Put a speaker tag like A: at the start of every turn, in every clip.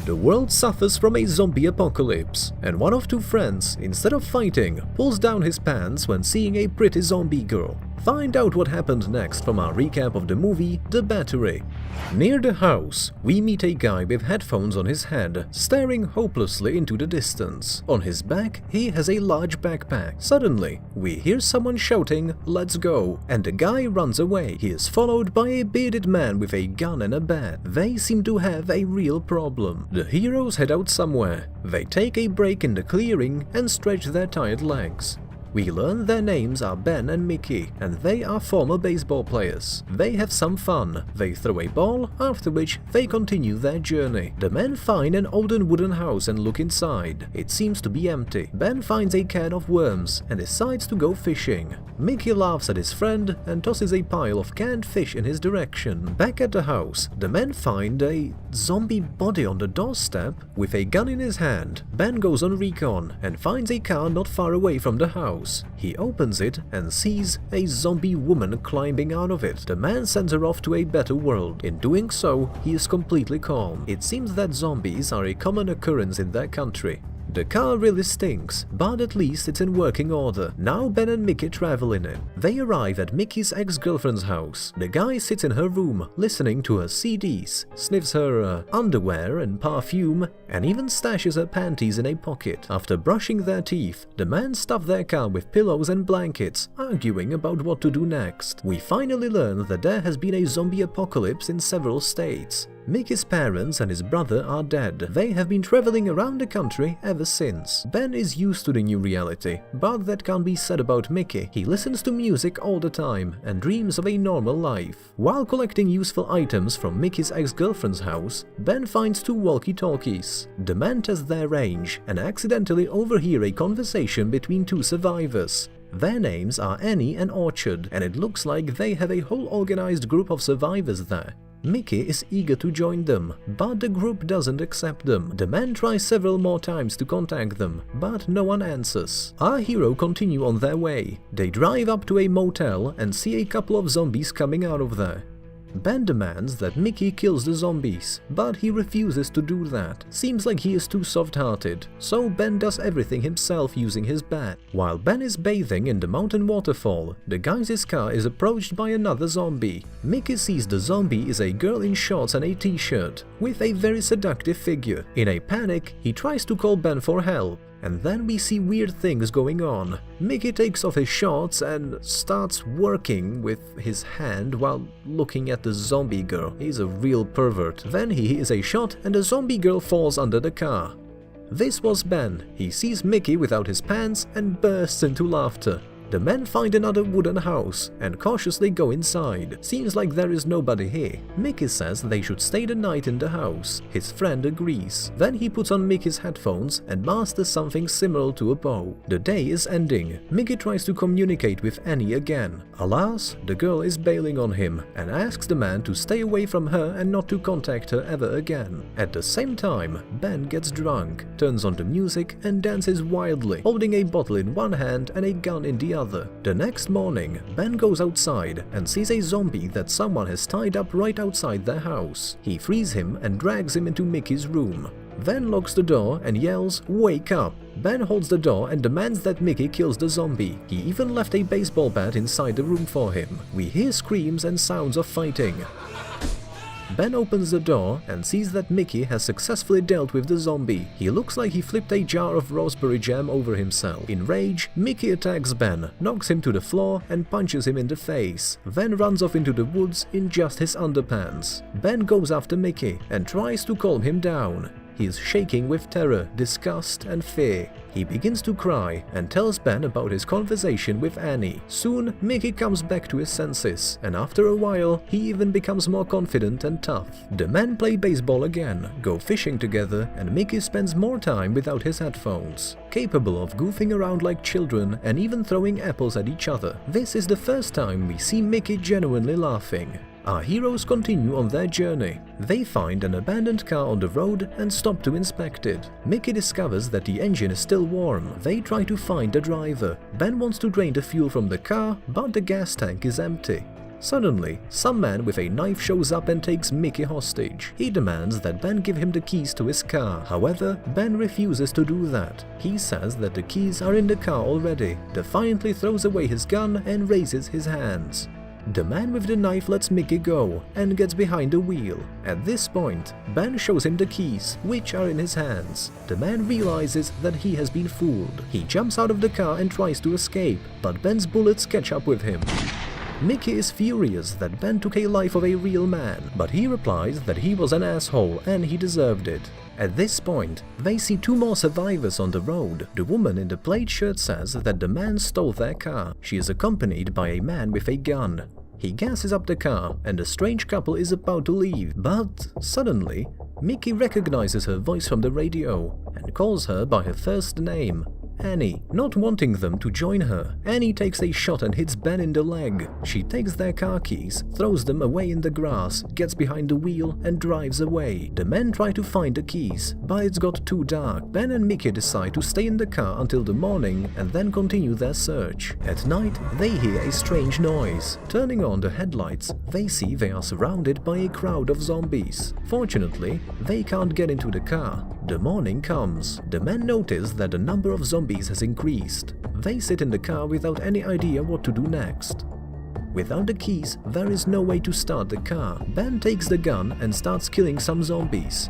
A: The world suffers from a zombie apocalypse, and one of two friends, instead of fighting, pulls down his pants when seeing a pretty zombie girl. Find out what happened next from our recap of the movie The Battery. Near the house, we meet a guy with headphones on his head, staring hopelessly into the distance. On his back, he has a large backpack. Suddenly, we hear someone shouting, "Let's go," and the guy runs away. He is followed by a bearded man with a gun and a bat. They seem to have a real problem. The heroes head out somewhere. They take a break in the clearing and stretch their tired legs. We learn their names are Ben and Mickey, and they are former baseball players. They have some fun. They throw a ball, after which they continue their journey. The men find an olden wooden house and look inside. It seems to be empty. Ben finds a can of worms and decides to go fishing. Mickey laughs at his friend and tosses a pile of canned fish in his direction. Back at the house, the men find a zombie body on the doorstep with a gun in his hand. Ben goes on recon and finds a car not far away from the house. He opens it and sees a zombie woman climbing out of it. The man sends her off to a better world. In doing so, he is completely calm. It seems that zombies are a common occurrence in their country. The car really stinks, but at least it's in working order. Now Ben and Mickey travel in it. They arrive at Mickey's ex-girlfriend's house. The guy sits in her room, listening to her CDs, sniffs her underwear and perfume, and even stashes her panties in a pocket. After brushing their teeth, the men stuff their car with pillows and blankets, arguing about what to do next. We finally learn that there has been a zombie apocalypse in several states. Mickey's parents and his brother are dead. They have been traveling around the country ever since. Ben is used to the new reality, but that can't be said about Mickey. He listens to music all the time and dreams of a normal life. While collecting useful items from Mickey's ex-girlfriend's house, Ben finds two walkie-talkies. The men test their range and accidentally overhear a conversation between two survivors. Their names are Annie and Orchard, and it looks like they have a whole organized group of survivors there. Mickey is eager to join them, but the group doesn't accept them. The men try several more times to contact them, but no one answers. Our hero continue on their way. They drive up to a motel and see a couple of zombies coming out of there. Ben demands that Mickey kills the zombies, but he refuses to do that. Seems like he is too soft-hearted, so Ben does everything himself using his bat. While Ben is bathing in the mountain waterfall, the guy's car is approached by another zombie. Mickey sees the zombie is a girl in shorts and a t-shirt, with a very seductive figure. In a panic, he tries to call Ben for help. And then we see weird things going on. Mickey takes off his shorts and starts working with his hand while looking at the zombie girl. He's a real pervert. Then he is a shot and the zombie girl falls under the car. This was Ben. He sees Mickey without his pants and bursts into laughter. The men find another wooden house and cautiously go inside. Seems like there is nobody here. Mickey says they should stay the night in the house. His friend agrees. Then he puts on Mickey's headphones and masters something similar to a bow. The day is ending. Mickey tries to communicate with Annie again. Alas, the girl is bailing on him and asks the man to stay away from her and not to contact her ever again. At the same time, Ben gets drunk, turns on the music and dances wildly, holding a bottle in one hand and a gun in the other. The next morning, Ben goes outside and sees a zombie that someone has tied up right outside their house. He frees him and drags him into Mickey's room. Then locks the door and yells, "Wake up!" Ben holds the door and demands that Mickey kills the zombie. He even left a baseball bat inside the room for him. We hear screams and sounds of fighting. Ben opens the door and sees that Mickey has successfully dealt with the zombie. He looks like he flipped a jar of raspberry jam over himself. In rage, Mickey attacks Ben, knocks him to the floor and punches him in the face, then runs off into the woods in just his underpants. Ben goes after Mickey and tries to calm him down. He is shaking with terror, disgust and fear. He begins to cry and tells Ben about his conversation with Annie. Soon, Mickey comes back to his senses, and after a while, he even becomes more confident and tough. The men play baseball again, go fishing together, and Mickey spends more time without his headphones. Capable of goofing around like children and even throwing apples at each other. This is the first time we see Mickey genuinely laughing. Our heroes continue on their journey. They find an abandoned car on the road and stop to inspect it. Mickey discovers that the engine is still warm. They try to find the driver. Ben wants to drain the fuel from the car, but the gas tank is empty. Suddenly, some man with a knife shows up and takes Mickey hostage. He demands that Ben give him the keys to his car. However, Ben refuses to do that. He says that the keys are in the car already, defiantly throws away his gun and raises his hands. The man with the knife lets Mickey go and gets behind the wheel. At this point, Ben shows him the keys, which are in his hands. The man realizes that he has been fooled. He jumps out of the car and tries to escape, but Ben's bullets catch up with him. Mickey is furious that Ben took a life of a real man, but he replies that he was an asshole and he deserved it. At this point, they see two more survivors on the road. The woman in the plaid shirt says that the man stole their car. She is accompanied by a man with a gun. He gasses up the car and the strange couple is about to leave, but suddenly, Mickey recognizes her voice from the radio and calls her by her first name, Annie. Not wanting them to join her, Annie takes a shot and hits Ben in the leg. She takes their car keys, throws them away in the grass, gets behind the wheel and drives away. The men try to find the keys, but it's got too dark. Ben and Mickey decide to stay in the car until the morning and then continue their search. At night, they hear a strange noise. Turning on the headlights, they see they are surrounded by a crowd of zombies. Fortunately, they can't get into the car. The morning comes. The men notice that the number of zombies has increased. They sit in the car without any idea what to do next. Without the keys, there is no way to start the car. Ben takes the gun and starts killing some zombies.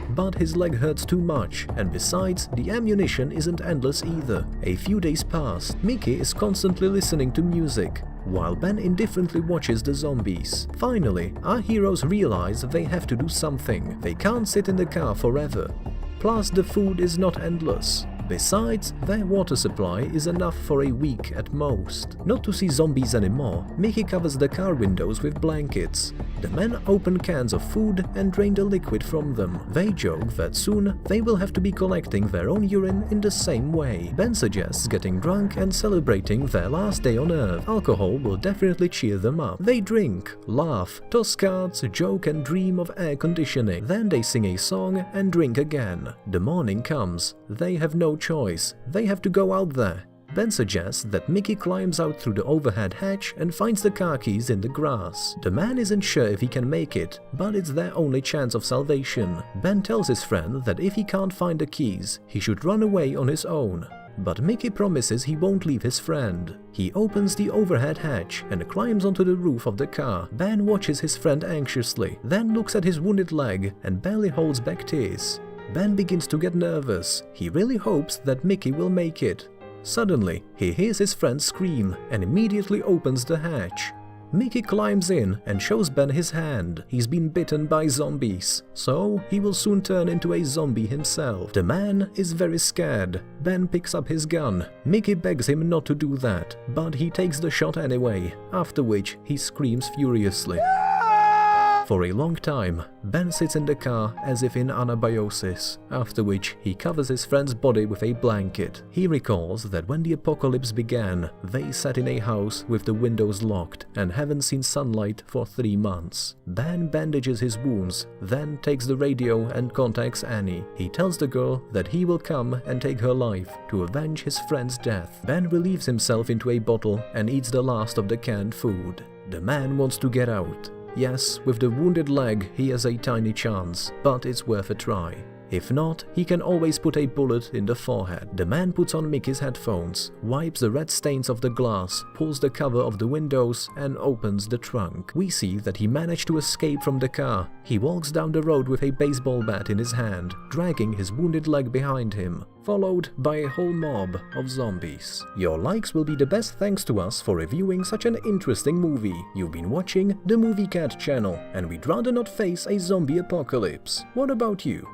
A: But his leg hurts too much, and besides, the ammunition isn't endless either. A few days pass. Mickey is constantly listening to music, while Ben indifferently watches the zombies. Finally, our heroes realize they have to do something. They can't sit in the car forever. Plus, the food is not endless. Besides, their water supply is enough for a week at most. Not to see zombies anymore, Mickey covers the car windows with blankets. The men open cans of food and drain the liquid from them. They joke that soon they will have to be collecting their own urine in the same way. Ben suggests getting drunk and celebrating their last day on Earth. Alcohol will definitely cheer them up. They drink, laugh, toss cards, joke and dream of air conditioning. Then they sing a song and drink again. The morning comes. They have no choice. They have to go out there. Ben suggests that Mickey climbs out through the overhead hatch and finds the car keys in the grass. The man isn't sure if he can make it, but it's their only chance of salvation. Ben tells his friend that if he can't find the keys, he should run away on his own. But Mickey promises he won't leave his friend. He opens the overhead hatch and climbs onto the roof of the car. Ben watches his friend anxiously, then looks at his wounded leg and barely holds back tears. Ben begins to get nervous. He really hopes that Mickey will make it. Suddenly, he hears his friend scream and immediately opens the hatch. Mickey climbs in and shows Ben his hand. He's been bitten by zombies, so he will soon turn into a zombie himself. The man is very scared. Ben picks up his gun. Mickey begs him not to do that, but he takes the shot anyway, after which he screams furiously. For a long time, Ben sits in the car as if in anabiosis, after which he covers his friend's body with a blanket. He recalls that when the apocalypse began, they sat in a house with the windows locked and haven't seen sunlight for 3 months. Ben bandages his wounds, then takes the radio and contacts Annie. He tells the girl that he will come and take her life to avenge his friend's death. Ben relieves himself into a bottle and eats the last of the canned food. The man wants to get out. Yes, with the wounded leg, he has a tiny chance, but it's worth a try. If not, he can always put a bullet in the forehead. The man puts on Mickey's headphones, wipes the red stains of the glass, pulls the cover of the windows and opens the trunk. We see that he managed to escape from the car. He walks down the road with a baseball bat in his hand, dragging his wounded leg behind him, followed by a whole mob of zombies. Your likes will be the best thanks to us for reviewing such an interesting movie. You've been watching the Movie Cat channel, and we'd rather not face a zombie apocalypse. What about you?